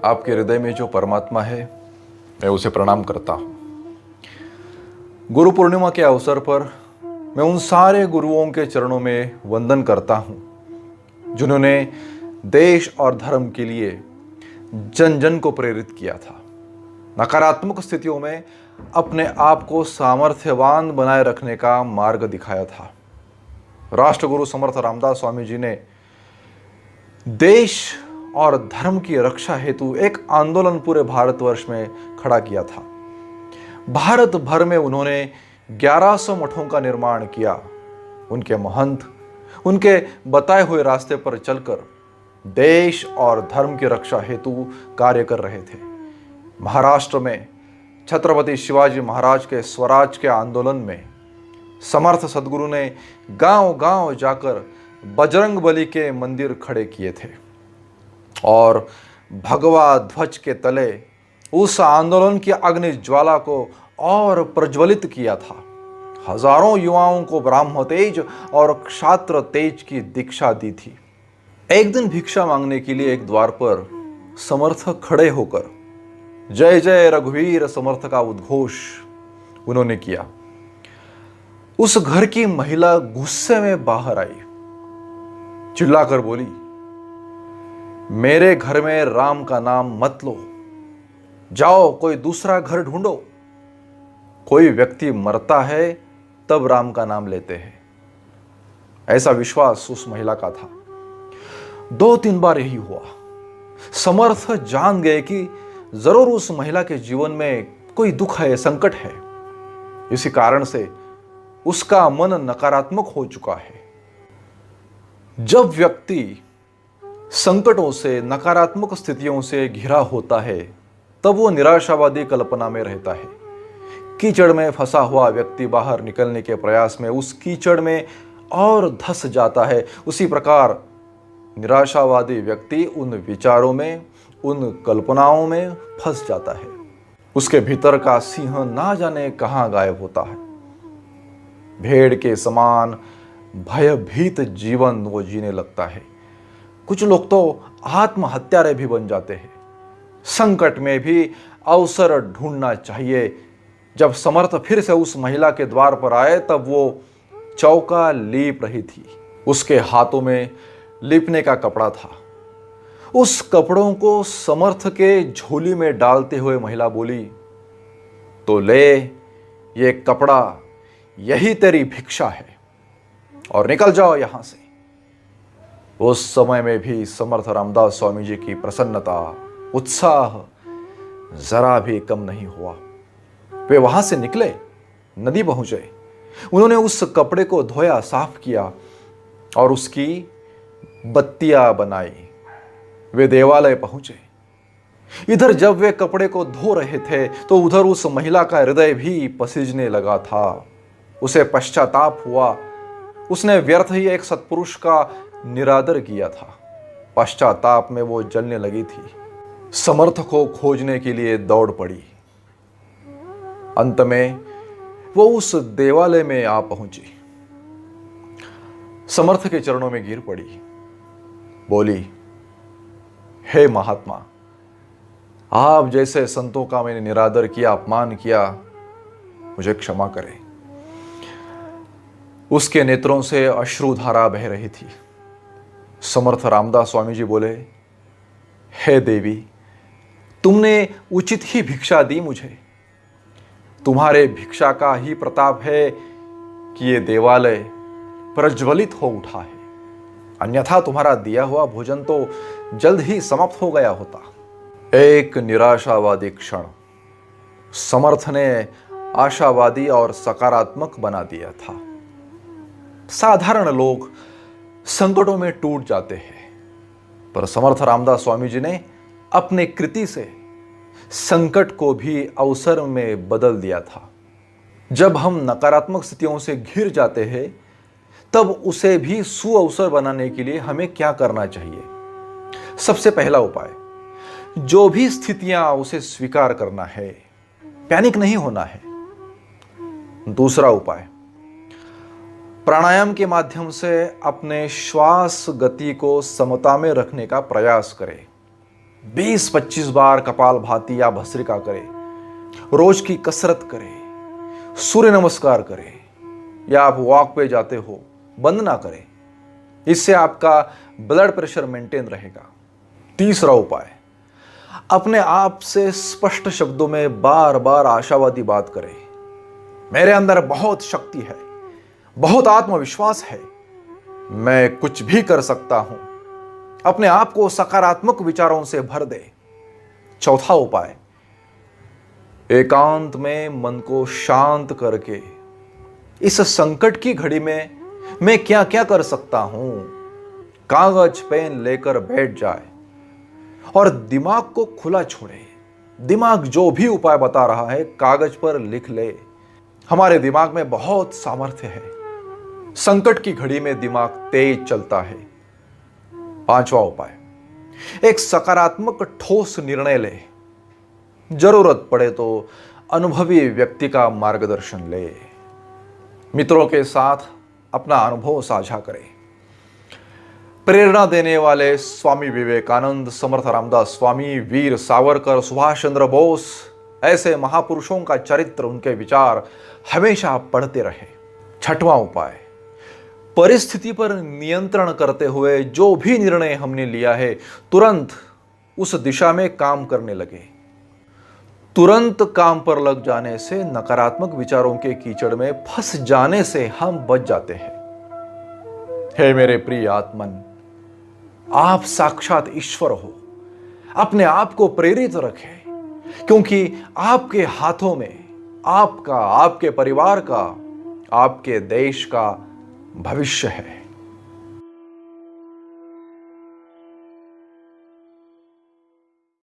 आपके हृदय में जो परमात्मा है, मैं उसे प्रणाम करता हूँ। गुरु पूर्णिमा के अवसर पर मैं उन सारे गुरुओं के चरणों में वंदन करता हूँ जिन्होंने देश और धर्म के लिए जन जन को प्रेरित किया था, नकारात्मक स्थितियों में अपने आप को सामर्थ्यवान बनाए रखने का मार्ग दिखाया था। राष्ट्रगुरु समर्थ रामदास स्वामी जी ने देश और धर्म की रक्षा हेतु एक आंदोलन पूरे भारतवर्ष में खड़ा किया था। भारत भर में उन्होंने 1100 मठों का निर्माण किया। उनके महंत उनके बताए हुए रास्ते पर चलकर देश और धर्म की रक्षा हेतु कार्य कर रहे थे। महाराष्ट्र में छत्रपति शिवाजी महाराज के स्वराज के आंदोलन में समर्थ सदगुरु ने गांव-गांव जाकर बजरंग बली के मंदिर खड़े किए थे और भगवा ध्वज के तले उस आंदोलन की अग्नि ज्वाला को और प्रज्वलित किया था। हजारों युवाओं को ब्राह्म तेज और क्षात्र तेज की दीक्षा दी थी। एक दिन भिक्षा मांगने के लिए एक द्वार पर समर्थ खड़े होकर जय जय रघुवीर समर्थ का उद्घोष उन्होंने किया। उस घर की महिला गुस्से में बाहर आई, चिल्लाकर बोली, मेरे घर में राम का नाम मत लो, जाओ कोई दूसरा घर ढूंढो। कोई व्यक्ति मरता है तब राम का नाम लेते हैं। ऐसा विश्वास उस महिला का था। 2-3 बार यही हुआ। समर्थ जान गए कि जरूर उस महिला के जीवन में कोई दुख है, संकट है। इसी कारण से उसका मन नकारात्मक हो चुका है। जब व्यक्ति संकटों से, नकारात्मक स्थितियों से घिरा होता है, तब वो निराशावादी कल्पना में रहता है। कीचड़ में फंसा हुआ व्यक्ति बाहर निकलने के प्रयास में उस कीचड़ में और धंस जाता है। उसी प्रकार निराशावादी व्यक्ति उन विचारों में, उन कल्पनाओं में फंस जाता है। उसके भीतर का सिंह ना जाने कहां गायब होता है। भेड़ के समान भयभीत जीवन वो जीने लगता है। कुछ लोग तो आत्महत्यारे भी बन जाते हैं। संकट में भी अवसर ढूंढना चाहिए। जब समर्थ फिर से उस महिला के द्वार पर आए तब वो चौका लीप रही थी। उसके हाथों में लिपने का कपड़ा था। उस कपड़ों को समर्थ के झोली में डालते हुए महिला बोली, तो ले ये कपड़ा, यही तेरी भिक्षा है और निकल जाओ यहां से। उस समय में भी समर्थ रामदास स्वामी जी की प्रसन्नता, उत्साह जरा भी कम नहीं हुआ। वे वहां से निकले, नदी पहुंचे। उन्होंने उस कपड़े को धोया, साफ किया और उसकी बत्तियां बनाई। वे देवालय पहुंचे। इधर जब वे कपड़े को धो रहे थे तो उधर उस महिला का हृदय भी पसीजने लगा था। उसे पश्चाताप हुआ। उसने व्यर्थ ही एक सत्पुरुष का निरादर किया था। पश्चाताप में वो जलने लगी थी। समर्थ को खोजने के लिए दौड़ पड़ी। अंत में वो उस देवालय में आ पहुंची। समर्थ के चरणों में गिर पड़ी। बोली, हे महात्मा, आप जैसे संतों का मैंने निरादर किया, अपमान किया, मुझे क्षमा करें। उसके नेत्रों से अश्रुधारा बह रही थी। समर्थ रामदास स्वामी जी बोले, हे देवी, तुमने उचित ही भिक्षा दी मुझे। तुम्हारे भिक्षा का ही प्रताप है कि ये देवालय प्रज्वलित हो उठा है, अन्यथा तुम्हारा दिया हुआ भोजन तो जल्द ही समाप्त हो गया होता। एक निराशावादी क्षण समर्थ ने आशावादी और सकारात्मक बना दिया था। साधारण लोग संकटों में टूट जाते हैं, पर समर्थ रामदास स्वामी जी ने अपने कृति से संकट को भी अवसर में बदल दिया था। जब हम नकारात्मक स्थितियों से घिर जाते हैं तब उसे भी सुअवसर बनाने के लिए हमें क्या करना चाहिए? सबसे पहला उपाय, जो भी स्थितियां उसे स्वीकार करना है, पैनिक नहीं होना है। दूसरा उपाय, प्राणायाम के माध्यम से अपने श्वास गति को समता में रखने का प्रयास करें। 20-25 बार कपालभाति या भस्त्रिका करें, रोज की कसरत करें, सूर्य नमस्कार करें, या आप वॉक पे जाते हो, बंद ना करें। इससे आपका ब्लड प्रेशर मेंटेन रहेगा। तीसरा उपाय, अपने आप से स्पष्ट शब्दों में बार बार आशावादी बात करें। मेरे अंदर बहुत शक्ति है, बहुत आत्मविश्वास है, मैं कुछ भी कर सकता हूं। अपने आप को सकारात्मक विचारों से भर दे। चौथा उपाय, एकांत में मन को शांत करके इस संकट की घड़ी में मैं क्या क्या कर सकता हूं, कागज पेन लेकर बैठ जाए और दिमाग को खुला छोड़े। दिमाग जो भी उपाय बता रहा है कागज पर लिख ले। हमारे दिमाग में बहुत सामर्थ्य है। संकट की घड़ी में दिमाग तेज चलता है। पांचवा उपाय, एक सकारात्मक ठोस निर्णय ले। जरूरत पड़े तो अनुभवी व्यक्ति का मार्गदर्शन ले। मित्रों के साथ अपना अनुभव साझा करें। प्रेरणा देने वाले स्वामी विवेकानंद, समर्थ रामदास स्वामी, वीर सावरकर, सुभाष चंद्र बोस, ऐसे महापुरुषों का चरित्र, उनके विचार हमेशा पढ़ते रहे। छठवां उपाय, परिस्थिति पर नियंत्रण करते हुए जो भी निर्णय हमने लिया है तुरंत उस दिशा में काम करने लगे। तुरंत काम पर लग जाने से, नकारात्मक विचारों के कीचड़ में फंस जाने से हम बच जाते हैं। हे मेरे प्रिय आत्मन, आप साक्षात ईश्वर हो। अपने आप को प्रेरित रखें, क्योंकि आपके हाथों में आपका, आपके परिवार का, आपके देश का भविष्य है।